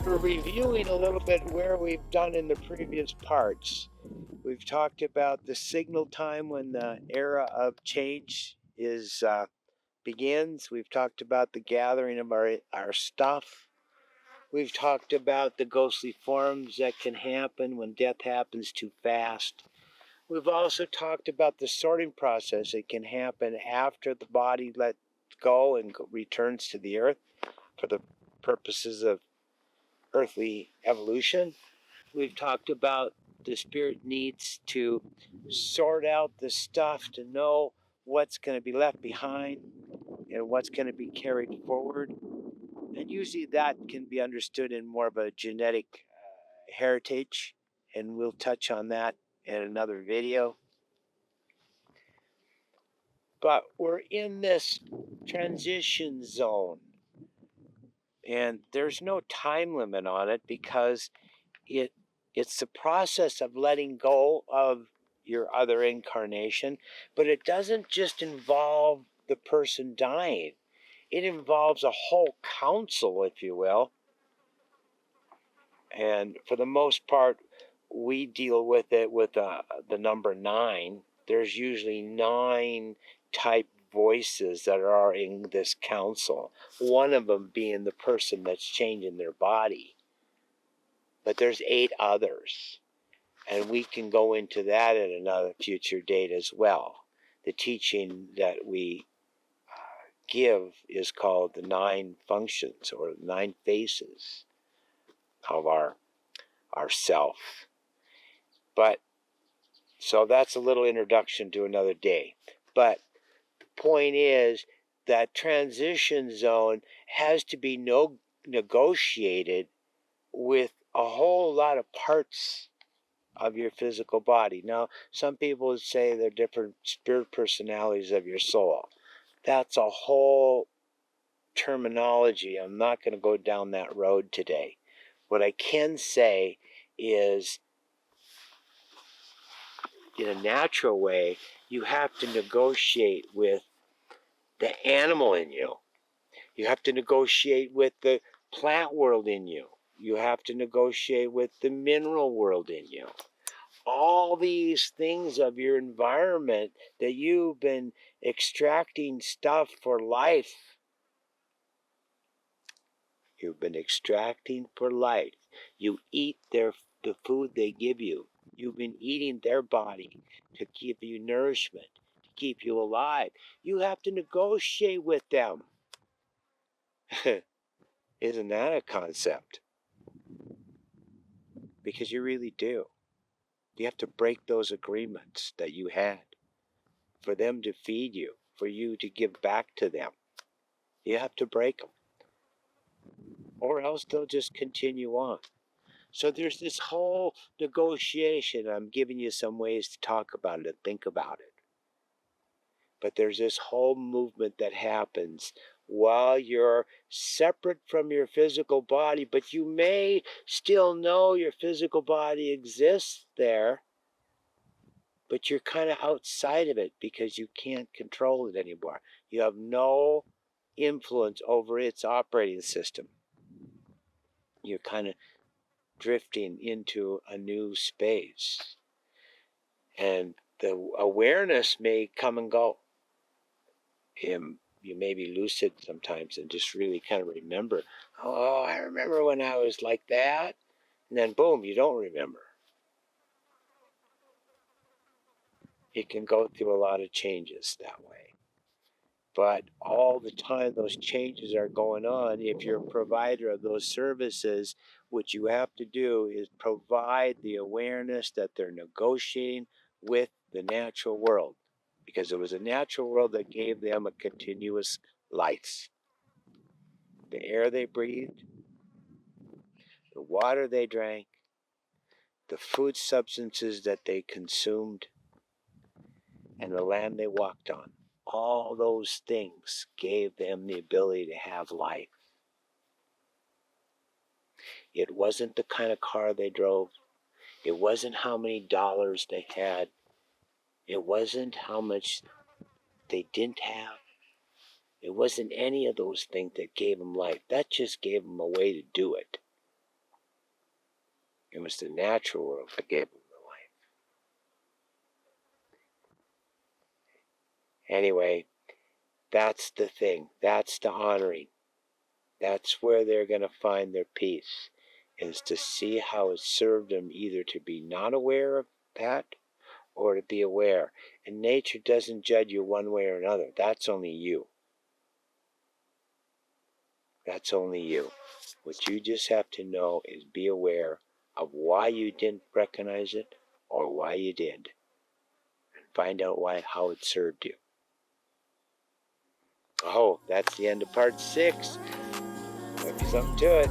We're reviewing a little bit where we've done in the previous parts. We've talked about the signal time when the era of change begins. We've talked about the gathering of our stuff. We've talked about the ghostly forms that can happen when death happens too fast. We've also talked about the sorting process that can happen after the body lets go and returns to the earth for the purposes of earthly evolution. We've talked about the spirit needs to sort out the stuff to know what's going to be left behind and what's going to be carried forward. And usually that can be understood in more of a genetic heritage, and we'll touch on that in another video. But we're in this transition zone, and there's no time limit on it because it's the process of letting go of your other incarnation, but it doesn't just involve the person dying. It involves a whole council, if you will. And for the most part, we deal with it with the number 9. There's usually 9 type voices that are in this council, one of them being the person that's changing their body. But there's 8 others. And we can go into that at another future date as well. The teaching that we give is called the 9 functions or 9 faces of our self. But so that's a little introduction to another day. But the point is that transition zone has to be negotiated with a whole lot of parts of your physical body. Now, some people would say they're different spirit personalities of your soul. That's a whole terminology. I'm not going to go down that road today. What I can say is, in a natural way, you have to negotiate with the animal in you. You have to negotiate with the plant world in you. You have to negotiate with the mineral world in you. All these things of your environment that you've been extracting stuff for life. You've been extracting for life. You eat the food they give you. You've been eating their body to give you nourishment, to keep you alive. You have to negotiate with them. Isn't that a concept? Because you really do. You have to break those agreements that you had for them to feed you, for you to give back to them. You have to break them, or else they'll just continue on. So there's this whole negotiation. I'm giving you some ways to talk about it and think about it. But there's this whole movement that happens while you're separate from your physical body, but you may still know your physical body exists there, but you're kind of outside of it because you can't control it anymore. You have no influence over its operating system. You're kind of drifting into a new space. And the awareness may come and go. You may be lucid sometimes and just really kind of remember, oh, I remember when I was like that. And then boom, you don't remember. It can go through a lot of changes that way. But all the time those changes are going on, if you're a provider of those services, what you have to do is provide the awareness that they're negotiating with the natural world, because it was a natural world that gave them a continuous life. The air they breathed, the water they drank, the food substances that they consumed, and the land they walked on. All those things gave them the ability to have life. It wasn't the kind of car they drove. It wasn't how many dollars they had. It wasn't how much they didn't have. It wasn't any of those things that gave them life. That just gave them a way to do it. It was the natural world that gave them the life. Anyway, that's the thing. That's the honoring. That's where they're going to find their peace, is to see how it served them either to be not aware of that or to be aware. And nature doesn't judge you one way or another. That's only you. That's only you. What you just have to know is be aware of why you didn't recognize it or why you did. And find out how it served you. Oh, that's the end of part 6. Might be something to it.